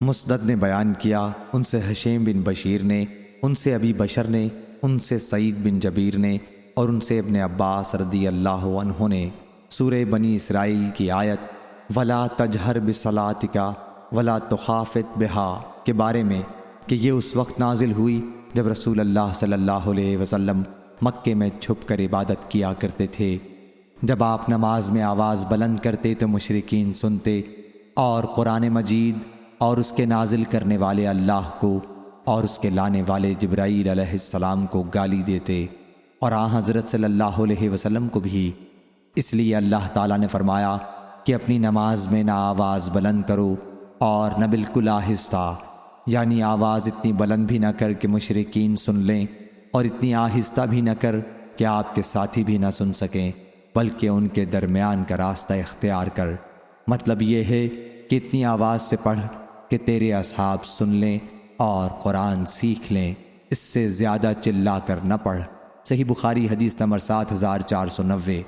مسدد نے بیان کیا، ان سے حشیم بن بشیر نے، ان سے ابی بشر نے، ان سے سعید بن جبیر نے، اور ان سے ابن عباس رضی اللہ عنہ نے سورہ بنی اسرائیل کی آیت وَلَا تَجْهَرْ بِصَلَاتِكَ وَلَا تُخَافِتْ بِهَا کے بارے میں کہ یہ اس وقت نازل ہوئی جب رسول اللہ صلی اللہ علیہ وسلم مکے میں چھپ کر عبادت کیا کرتے تھے۔ جب آپ نماز میں آواز بلند کرتے تو مشرکین سنتے، اور قرآن مجید اور اس کے نازل کرنے والے اللہ کو اور اس کے لانے والے جبرائیل علیہ السلام کو گالی دیتے، اور آن حضرت صلی اللہ علیہ وسلم کو بھی۔ اس لیے اللہ تعالیٰ نے فرمایا کہ اپنی نماز میں نہ آواز بلند کرو اور نہ بالکل آہستہ، یعنی آواز اتنی بلند بھی نہ کر کہ مشرکین سن لیں، اور اتنی آہستہ بھی نہ کر کہ آپ کے ساتھی بھی نہ سن سکیں، بلکہ ان کے درمیان کا راستہ اختیار کر۔ مطلب یہ ہے کہ اتنی آواز سے پڑھ کہ تیرے اصحاب سن لیں اور قرآن سیکھ لیں، اس سے زیادہ چلا کر نہ پڑھ۔ صحیح بخاری حدیث نمبر 7490۔